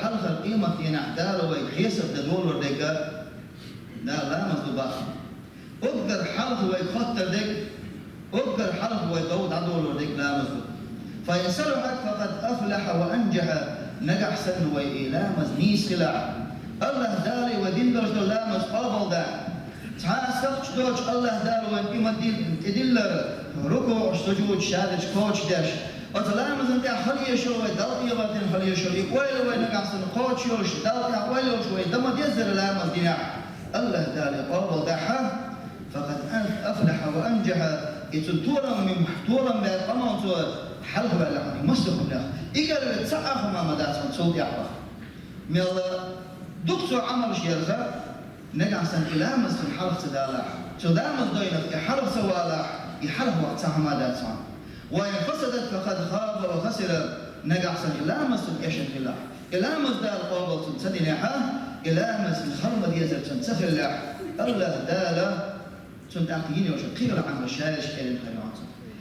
حلخ القيمة ينع دار ويحيسب دول وردك لا مصدوبة أقدر حلخ ويخطر دك أقدر حلخ ويدود عدول وردك لا مصدوب فإن صلحت فقد أفلح وأنجح نجح سن وإلى مزنيس خلع الله داري ودين درج لا مصقابل دا تعال سقط دوج الله دار وإن تدل ركوع سجود شادش كوش داش أتلامز أنت خليه شو دلقي باتن خليه شو يقول وين قاصن قوت شو دلقي وين شو دم يزر لامز دينا الله داري قابل دحا فقد أفلح وأنجح يتطورا من محطورا بأقامات حلق بالعمل مصدق له إيجار تسعة ما مدات من صوت يعبر من الله دكتور عمل شيرزا نجع سن إلى مس الحلق سدالا سدامس دوينة يحلق سوالا يحلق وقت ما دات وإن فسدت فقد خاب وخسر نجع سن إلى مس الكشن الله إلى مس دال قابل سدناها إلى مس الخرب ديزر سنسخر له الله دالا سنتعقيني وش قيل عن الشايش كلام خيرات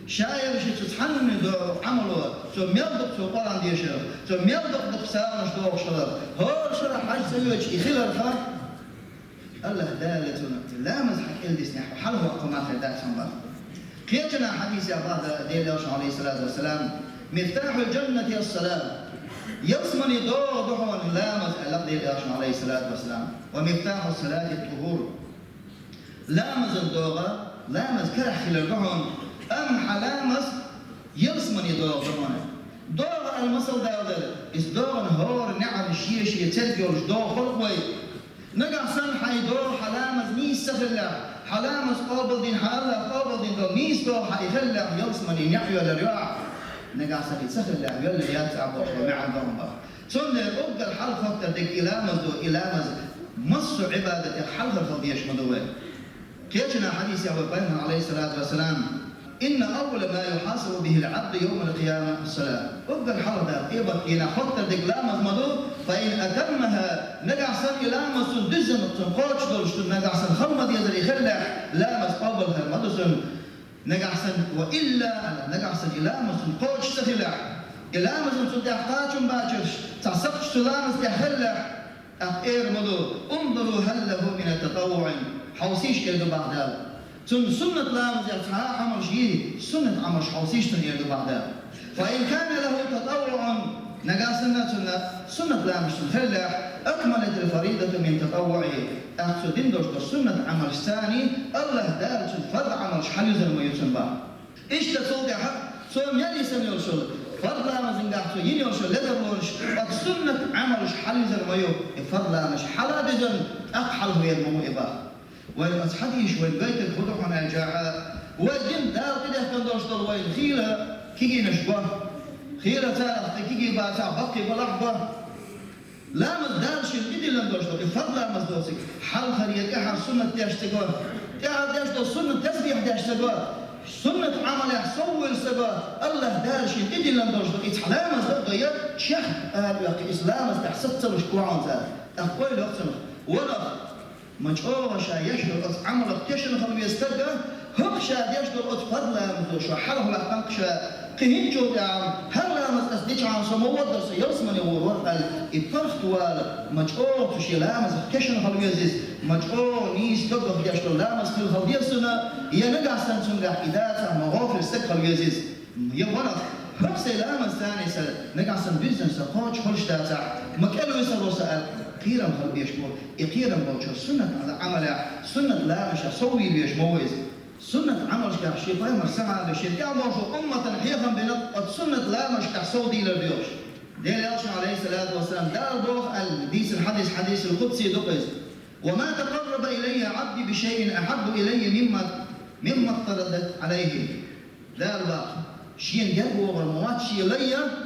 شاير شيء تتحمل دو عمله ثم يبدأ سوقان ديشه ثم يبدأ بقسام شلون شلون هو شلون حاج سويش يخيل الخا الله دالة لامز حق الدس نحو حلو وقمات الداس الله قيتنا حديث يا بعض ديلوش عليه الصلاة والسلام مفتاح الجنة الصلاة يصمني دور ضحون لامز لقد ديلوش عليه الصلاة والسلام ومفتاح الصلاة الطهور لامز الدورة لامز كرح خلال الضحون أم حلامس يلسمن يدور ضمانه دور المصل داودر إس دور هور نعم الشيش يتلقى دور خلق وي نقع سن حي دور حلامس نيس سفر الله حلامس قابل دين حالا قابل دين دور نيس دور حي خلا يلسمن ينعي ولا رياع نقع سن يتسفر الله يلا ياتعب ومع ضمبا ثم أبقى الحلقة أكتر ديك إلامز مصر عبادة الحلقة الخلقية شمدوه كيتنا حديث يا أبو عليه الصلاة والسلام إن أول ما يحاسب به العبد يوم القيامة الصلاة. أبقى الحرب إيبك إن خطر دقلامة مدو فإن أتمها نجع سن إلامة دزن تنقاش دولش نجع سن خلمة يزري خلع لامة قبلها مدوسن نجع سن وإلا نجع سن إلامة تنقاش تخلع إلامة تنتحتاج باكرش تعصقش تلامة تخلع أقير مدو انظروا هل له من التطوع حوسيش إلى بعد ذلك. ثم سنة لامز يرتعى عمل شيء سنة عمل حوسيش تنير بعدها فإن كان له تطوع نجا سنة لامز تنخلع أكملت الفريضة من تطوعه أقصدين دوش سنة عمل ثاني الله دارت فرض عمل حليز الميوسن با إيش تصل حق سوم يلي سميوسل فرض لامز نجاحته ينيوسل لدرولش سنة عمل حليز الميو فرض لامز حلا بزن أقحل هي الموئبة وين أصحابيش وين بيت الخطوة عن الجاعة وين دار كده كان دوشتر وين خيلة كيجي نشبه خيلة تاخ كيجي باتع بقي بلحظة لا مدارش الجدي لن دوشتر الفضل لا مدوسك حال خريج أحد سنة تشتغل قاعد يشتغل سنة تسبيح تشتغل سنة عمل يحصول سبا الله دارش الجدي لن دوشتر إتحلام مدوسك شح الإسلام استحسدت الشكوعان ذا أقول وقتنا ولا مجهول شيء يشتغل عمل كشن خلوا يسترجع هم شاد يشتغل أتفضل مدوش حاله لا تنقش قهين جو دام هلا مس أصدق عن سمو درس يرسمني ورقل إبرفت وال مجهول تشي لا مس كشن خلوا يزيز مجهول نيس تقف يشتغل لا مس خلوا يرسنا ينقع سنسنجا إدارة مغافر سك خلوا يزيز يورث هم سلام الثاني نقع سن بيزنس قوش خلش داتا مكانه يسأل وسأل قيرم خل بيشمول يقيرم بوجه سنة على عمله سنة لا مش أسوي بيشموز سنة عمل كشيء فهم السماء بشيء كأمر أمة حيفا بنط سنة لا مش كسودي للبيوش ده ليش عليه الصلاة والسلام ده الروح الحديث حديث القدسي دقيس وما تقرب إلي عبدي بشيء أحب إلي مما افترضت عليه ده الباقي شيء جابوا والمواد شيء ليا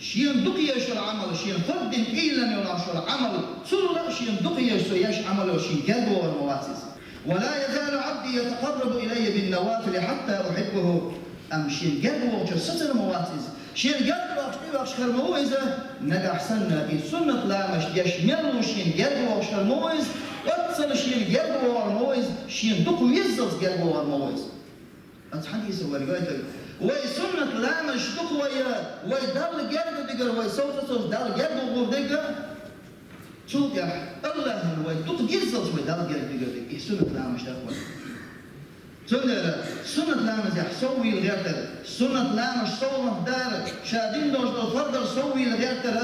شيء دقي يشتغل عمل شيء فرد إلا يشتغل عمل سر شيء دقي يشتغل عمل شيء جابوا والمواسس ولا يزال عبدي يتقرب إلي بالنوافل حتى أحبه أم شيء جابوا وجسد المواسس شيء جابوا أشكر مويزة نجح سنة السنة لا مش يشمل شيء جابوا أشكر مويز أتصل شيء جابوا والمويز شيء دقي يزز جابوا والمويز أتحدث ورجعت وسنة لا مش دقوية ويدار جرد دقر ويصوت صوت دار جرد وغور دقر صوت يا الله هو دوت جيزل شوي دار جال بيجري سنة لامش دخل سنة لامش يا سوي الغيرتر سنة لامش صوره دار شادين دوش الفرد سوي الغيرتر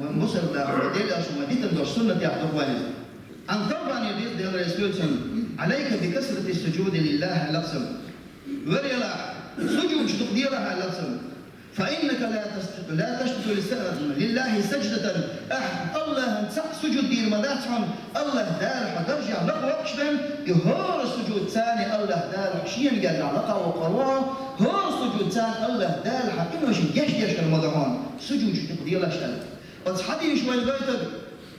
مصر لا وديل أشو مديت دوش سنة يا أخواني عن طبعا يدير ديال رسولتهم عليك بكثرة السجود لله لقسم وريلا سجود تقديرها لقسم فإنك لا تسجد لله سجدة الله سجود دير مداتهم الله دار حترجع لك وقشبن يهور السجود ثاني الله دار حشين قال علاقة وقروه هور السجود ثاني الله دار حقيقة شيء يش المدهون سجود تقدير لشتل بس حدي شوي البيت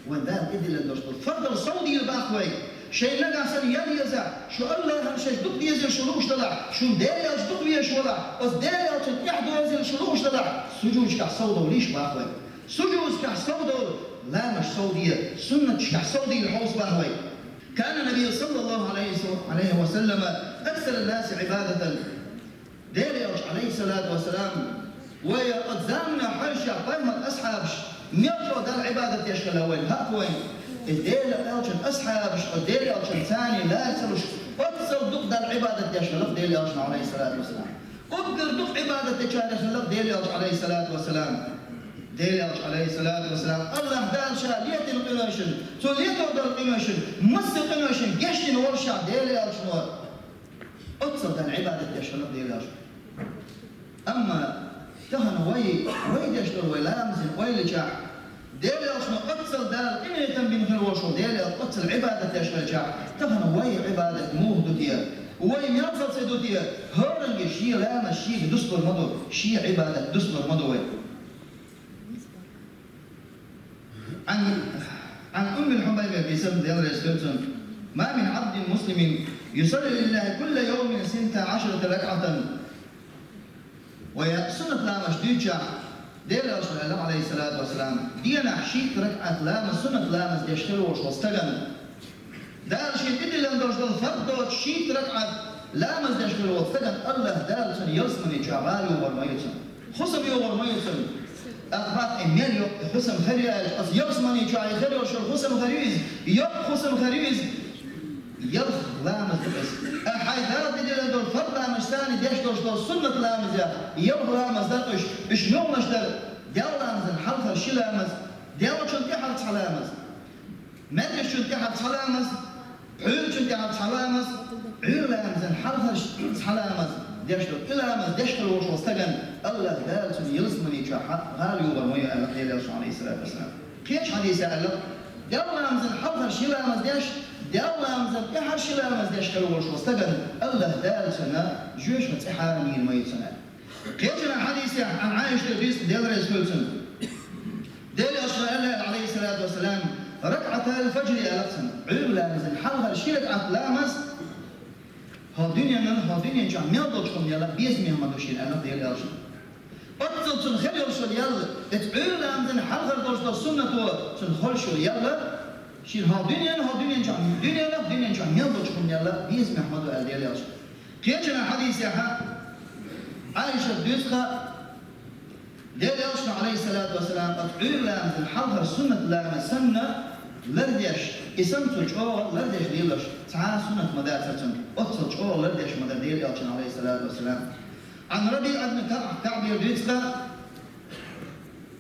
وذا إدي للدرجة فضل صودي الباخوي شيء لقى سن يزع شو الله هم شيء دق يزل شلوش طلع شو داري أج دق ويش ولا بس داري أج يحدو يزل شلوش طلع سجود كح صوده وليش باخوي سجود كح صوده لا مش صودية سنة كح صودي الحوص باخوي كان النبي صلى الله عليه وسلم أكثر الناس عبادة داري أج عليه الصلاة والسلام وقد زامنا حرشة قائمة أصحابش ميطلع دار عبادة يشكل وين هاكوين الديل ألشن أصحابش الديل ألشن ثاني لا يصلوش أكثر دق دار عبادة يشكل ديل ألشن عليه الصلاة والسلام أكثر دق عبادة يشكل ديل ألشن عليه الصلاة والسلام ديل ألشن عليه الصلاة والسلام الله دار شالية القماشن تولية دار القماشن مس القماشن جشن ورشة ديل ألشن أكثر دار عبادة يشكل ديل ألشن أما تهن وي دشتر وي لامزن وي لجاح ديلي أصلا أكثر دار إني تنبين في الوشو ديلي أكثر عبادة يشغل جاح تهن وي عبادة موهدوتيا وي ميرزل سيدوتيا هرنج شي لام شي دستور مدو شي عبادة دستور مدو عن أم الحبيبة في سبب ديال رسولتهم ما من عبد مسلم يصلي لله كل يوم 16 ركعة ويا سنة لامش ديتشا ديال رسول الله عليه الصلاة والسلام دينا حشيت ركعة لامس سنة لامس ديشتلوش واستغن دار شيء إدي لندرش دل فرد شيت ركعة لامس ديشتلوش واستغن الله دار سن يلسمني جعبالي وبرميتن خصم يوبرميتن أخبات إمياليو خصم خريج أص يلسمني جعي خريج خصم خريز يب خصم خريز يلخ لامس بس حيدار دي دول فرد لامس ثاني ديشتلوش دل سنة لامس يلخ لامس دلش إيش يوم نشتر ديال لامس الحلقة شي لامس ديال شو تحت لامس مدري شو تحت لامس عيل شو تحت لامس عيل لامس الحلقة لامس ديشتل لامس ديشتل وش واستجن الله دال شو يلزمني شح غالي وبرمية عليه عليه الصلاة والسلام كيش حديث قال ديال لامس الحلقة شي لامس ديش ديال لامس كحر شي لامس ديشتل وش واستجن الله دال سنة جوش متحارمين ما يتسنى قيتنا حديث عن عائشة الرئيس ديال رسولتهم ديال أشرع الله عليه الصلاة والسلام ركعة الفجر ألقسم عيب لامس الحلقة شي ركعة لامس ها دنيا جا ميضوجكم يلا بيزمي هم دوشين أنا ديال أشرع أتصل تنخلي أشرع يلا اتعيب لامس الحلقة دوش السنة تنخل شو يلا شين ها دنيا جا ميضوجكم يلا بيزمي هم ديال أشرع قيتنا حديث يا عائشة بيسقى ديال أشرع عليه الصلاة والسلام أطعير لام في الحلقة السنة لام سنة لرديش اسم تجعوه لرديش ديلش تعال سنة مدار سرسن أتصل تجعوه لرديش مدار ديال أشرع عليه الصلاة والسلام عن ربيع بن كعب بيسقى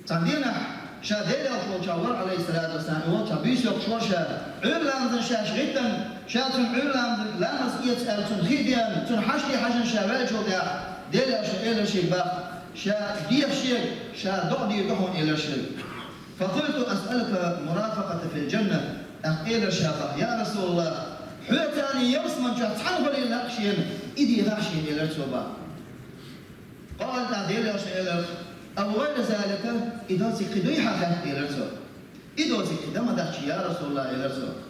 تعدينا شا ديال أشرع عليه الصلاة والسلام وشا بيسوق شوشا عير لام شاش غيتا شاتن عير لام يسأل تنخيديان تنحشتي حاجة شاواجه ديال أشرع شيء باق شا ديف شيء شا دعدي دحون إلى شيء فقلت أسألك مرافقة في الجنة إلى شاقة يا رسول الله حيتاني يوسمن شا تحنبل إلى أشياء إدي غاشي إلى التوبة قال تعديل أشياء أو غير ذلك إذا سكدوي حقا إلى التوبة إذا سكد ما دخش يا رسول الله إلى التوبة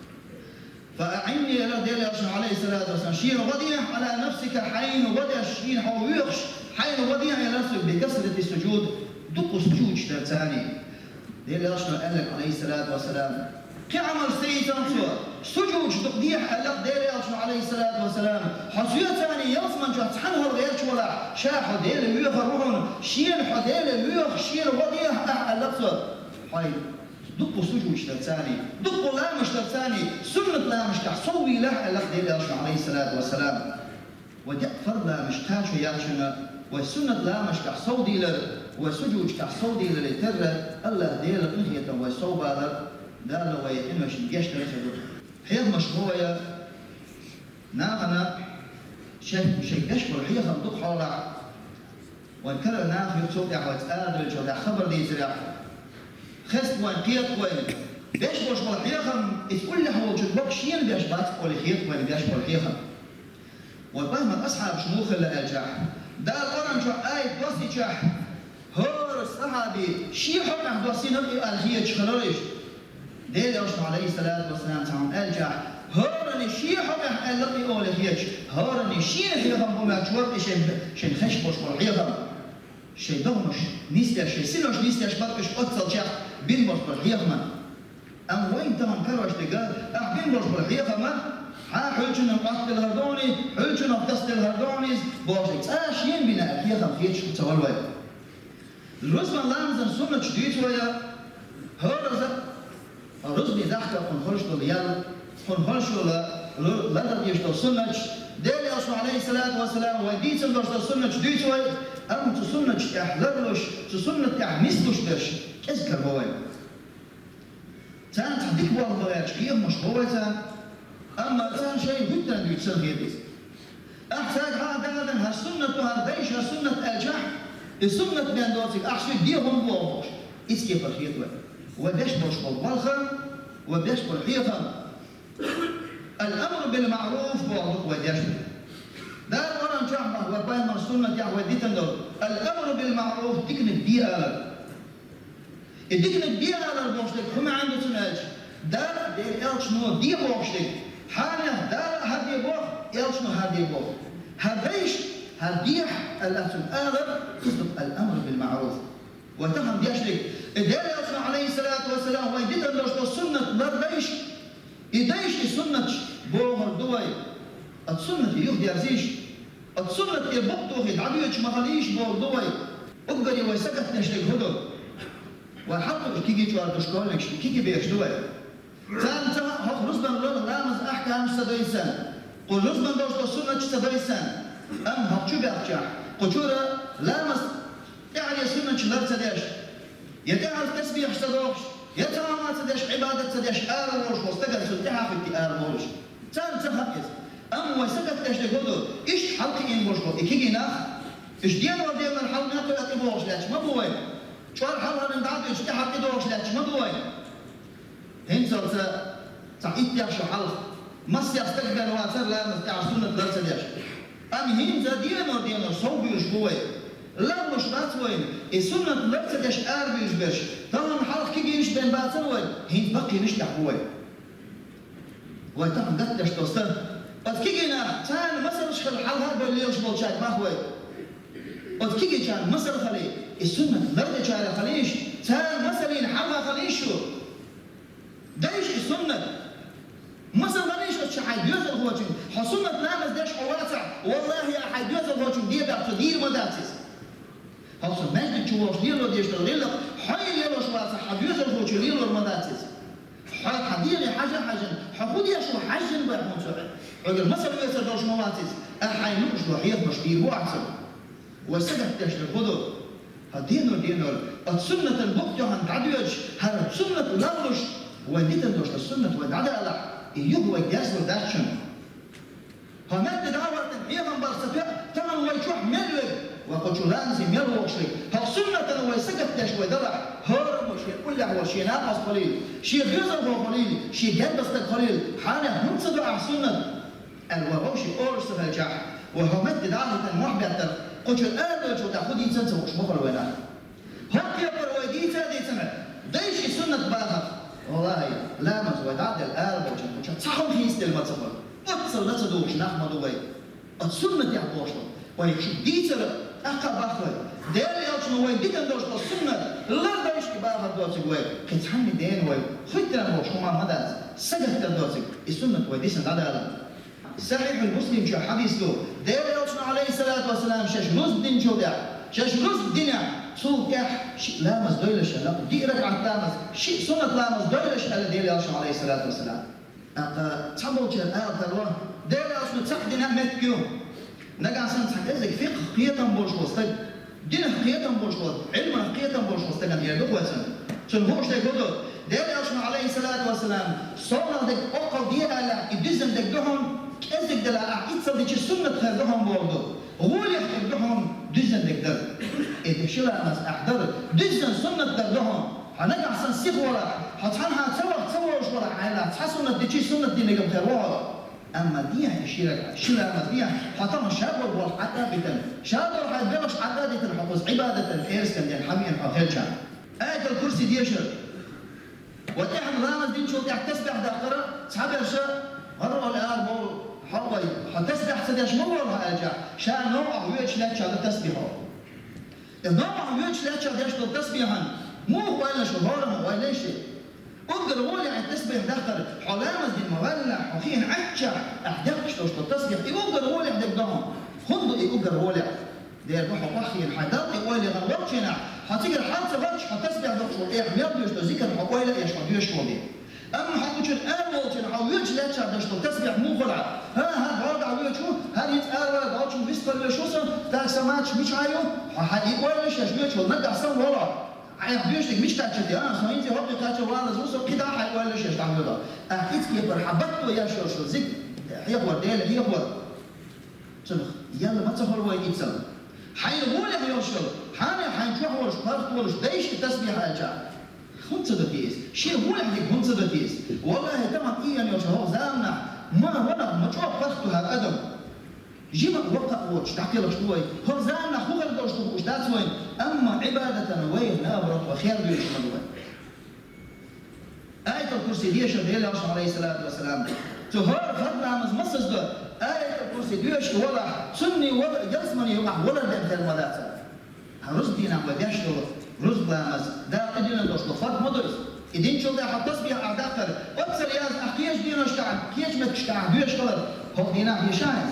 فأعني إلى ديال عليه الصلاة والسلام شين وضيع على نفسك حين وضع شين حويخش حين وضيع إلى نفسك بكثرة السجود دق سجود ثاني ديال قال لك عليه الصلاة والسلام كعمل سيتنصر سجود تقديح ألق ديال عليه الصلاة والسلام حصية ثاني يصمن جات حنهر غيرش ولا شاح ديال ويخ روحون شين حديل ويخ شين وضيع ألق حي دقوا سجوش للثاني دقوا لامش للثاني سنة لامش تحصوي له لك ديل عليه الصلاة والسلام ودي فرد لامش تاشو ياشنا والسنة لامش تحصو ديلر وسجوش تحصو ديلر لتر الله ديلر انهية وصوبة دالة ويتمش الجيش لرسل حيث مشروعية ناغنا شيء يشبه الحيث ندق حولا وانكرر ناغ يتصوت يحوات آدر الجودة خبر دي زرع خست وان قيت وين بيش بوش بالحيخم كل هو جدبك شين بيش بات والحيخ وين بيش بالحيخم والبهم أصحاب شموخ الألجاح دا القرآن شو آية دوسي جاح هور الصحابي شي حكم دوسي نبقي الهية شخلوريش ديل يوشن عليه الصلاة والسلام تعالى الجاح هورني شي حكم الهي أولي هيش هورني شي الحيخم بما تشورت شين خش بوش بالحيخم شي دومش نيستيش شي سيلوش نيستيش بطش أتصل جاح بين بوش بالحيخم أم وين تهم كروش تقال بين بوش بالحيخم حلشنا قصد الهردوني حلشنا قصد الهردونيز بوشيك شين بنا الحيخم خيتش تولوي الرزم لامزن سنة شديد ويا هرزة الرزم يدحك خنخرش دوليال خنخرش لا تبيش سنة ديلي أصلا عليه الصلاة والسلام وديت البرش سنة شديد ويا أم تسنة تحلرلش تسنة تحمسلش برش اذكر بوي تان تحديك والله يا شكيه مش بويتا أما كان شيء جدا يتسمى هذه أحتاج هذا هالسنة وهالبيش هالسنة الجح السنة بين دوتك أحشي ديهم بوش إسكي فرحيطة ودش بوش بالبلخم ودش بالحيطة الأمر بالمعروف بوضك ودش ده القرآن جحمه وبين السنة يحوى ديتن دول الأمر بالمعروف ديكن البيئة ديكن البيئة للبوشتك هم عنده سناج ده دي إلش نو دي بوشتك حالا دار هذه بوخ يلشنو هذه بوخ هذيش هذيح الأسم آغر تصدق الأمر بالمعروف وتهم ديشلك إدار يلشنو عليه الصلاة والسلام ويديد اللوشتو السنة لرديش إديش السنة بوهر دوي السنة يخدي أرزيش السنة يبقتو يدعبيوش مغاليش بوهر دوي أقبل يويسكت نشلك هدو وحطو كيكي جوار دشكولك كيكي بيش دوي ثالثا هو رزبا لون لامز أحكام سدويسان قل رزبا دوش السنة سدويسان أم هبشو بأحجاح قجورة لامز يعني السنة لر سديش يتعرف تسبيح سدوش يتعامل سديش عبادة سديش آرموش واستقل سلتها في التآرموش ثالثا هبيز أم ويسكت تشتك هدو إيش حلقي إن بوشو إكيجي ناخ إيش ديان وديان الحلق ناكو يأتبوش لاتش ما بوين شو الحلقة نمدعدو إيش تحقي دوش لاتش ما بوين هنسل تعيد ياشو حلق مس يستقبل واتر لا مستع سنة درس ياش أم هنسل ديانو صوب يشبوي لا مش باتوين السنة درس ياش بيش برش طبعا حلق كي يش بين باتوين هن بقي مش تحبوي ويتم قتلش توصل بس كيجينا كان مصر شخل الحلقة باللي يشبول شاك ما هو بس كيجي كان مصر خلي السنة درس شاك خليش كان مصرين حلقة خليشو دايش السنة مثلا غنيش الشحاي بيوزل هوتشن حسنة نامز داش واسع والله يا حي بيوزل هوتشن دي بيعتدير مداتس حسن مجد تشوش ليلو ديش تغيلق حي ليلوش واسع حبيوزل هوتشن ليلو المداتس حي حديري حاجة حقود يشو حاجن بيحمون سعي عقل مثلا يسر دوش مواتس أحي نوش وحيط مشبير هو أحسن وسقف داش الخدو هدينو السنة البقجة هنتعديوش هرب سنة لغش وديت الدوش السنة والعدالة يهوى الجاس والداشن همات دعوة تنحيهم برسفاء تمام ويشوح ملوك وقد شرانزي ملوك شري هالسنة ويسكت داش ودرع هرم وشي كل هو شي ناقص قليل شي غزر هو قليل شي جلبس قليل حاله هم صدع السنة الوغوشي أورش الجاح وهمات دعوة المحبطة قد الآن وجو تأخذ إنسان سوش مخل وينان هك يقر ويديتا دي سمع دايش السنة باغر والله لا مز ودعد الآن وجه صحون هيست المتصفر أتصل لا تدوش نحمد وي السنة يعطوشنا ويشوف ديتر أقا باخر داري أوشنا وي ديتر دوش السنة لا دايش باغر دوتك وي كتحمي دين وي خدنا موش هما مدى سجد دوتك السنة وي ديسن عدالة صحيح المسلم شو حديث له داري أوشنا عليه الصلاة والسلام شاش رز دين جودع شاش رز دينع صوت شيء لامس دويلش لا دي ركعة لامس شيء سنة لامس دويلش على ديل ياشم عليه الصلاة والسلام تصبوا كذا تلوه ديل ياشم تصدقنا متكيو نجا سنت حكيزك فقه قيتم بوشوس تج دين قيتم بوشوس علم قيتم بوشوس تجن يدوق وسن شن هوش تقولوا ديل ياشم عليه الصلاة والسلام صونا دك أقل ديال على إدزم دك دهم كأزك دلا إتصل دك السنة خيرهم بوردو غول يخدهم دزن دك در إذا شلا ناس أحضر دزن سنة دردهم هنجا سن سيخ ولا هتحنها تصور ولا عيلا تحسن دك سنة دين دك بخير ولا أما ديها يشيرك شلا ما ديها حطنا شابر والحتى بتن شابر حد بلش عدادة الحفظ عبادة الحيرس كان دين حمين حفظها آية الكرسي ديشر وتحن رامز دين شو تسبح داخرة صحاب الشر مرة الآن بول حوي حتسبح سديش مرة هاجع شان نوع ويش لا تشال تسبحه النوع ويش لا تشال ديش تسبحا مو ولا شو هرم ولا شيء أقدر أقول يعني تسبح داخل حلامز دين مولع وخين عشة أحدقش لو تسبح يقدر أقول يعني دقهم خذوا يقدر أقول ده روح وحي الحداق يقول لي غلطنا هتيجي الحادثة بقى هتسبح دكتور إيه بيرجع ذكر حقويلة إيش بديش ودي أما حقوش الأول تنعويج لا تشرب تسبح مو غلع ها هذا عويج شو هل يتقال بعض شو بيسبل شو صار تاك سماعش مش عيو هيقول ليش يشبيه شو نقدر سوى ولا عيبيش لك مش تاكل دي سوين زي هو بتاكل ولا زوسو كده هيقول ليش يشتغل ده أكيد كيف حبته يا شو زك هيقول ده اللي هيقول شنو يلا ما تسهل وين يتصل حيقول يا شو حنشوف وش فرق وش دايش التسبيح هاجا خمسة دقيقة شيء هو اللي خمسة دقيقة والله تمام إيه يا شو زامنا ما ولا ما تشوف فرقه هالقدم جيب وقت وش تحكي لك شوي هو زامنا هو غير دوش وش ده وين أما عبادة وين نابرة وخير بيش مدوين آية الكرسي دي شرح الله عليه الصلاة والسلام تهار فرنا مصص ده آية الكرسي ديش ولا سني ولا جسمني يقع ولا ده المدات هرز دينا وديش رز بلامز ده قدينا دوش فرق مدرس إدين شو ده حتصبح أعداء أكثر ياز أحكيش دينا اشتعل كيش ما تشتعل بيش قلر هو دينا بيشاهد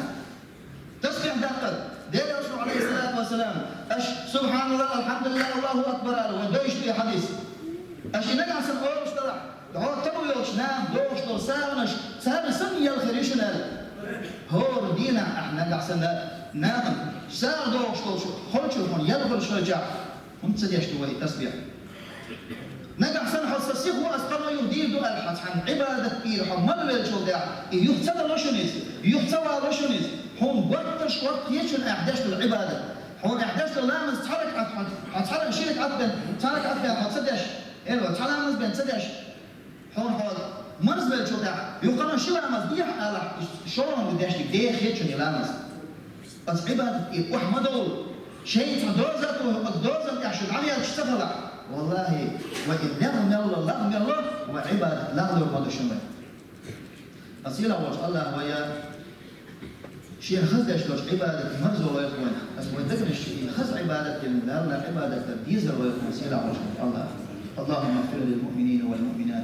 تصبح داخل ده رسول عليه الصلاة والسلام سبحان الله الحمد لله الله أكبر ودوش في حديث نجع سن أورش طلع هو تبويوش نام دوش دو ساونش سهل سمي الخريشنا هو دينا احنا نجع سن نام ساعة دوش دوش خلشون يدخل شجع هم تسديش توي تسبيح نجع سن حساسيه هو أسقط يدير دو الحد عن عبادة إيه حمل بالشو ده يحسد لشونيز يحسوا لشونيز هم وقتش وقت يشون أحداث العبادة هم أحداث اللامس تحرك هتحرك شيلك عبد تحرك عبد هتصدش إيه تحرك مز بين تسدش هم مرز بالشو ده يقولون شو لامس بيح على شلون بديش تديه يشون يلامس بس عبادة إيه وحمدوا شيء تدوزت ودوزت عشان عليها تشتغل والله وإن لغم الله وعبادة لغم الله شمال أصيلا وش الله ويا شيء خزدش لوش عبادة مرزو ويخوان بس وذكر الشيء خز عبادة لا عبادة ديزل ويخوان أصيلا وش الله اللهم اغفر للمؤمنين والمؤمنات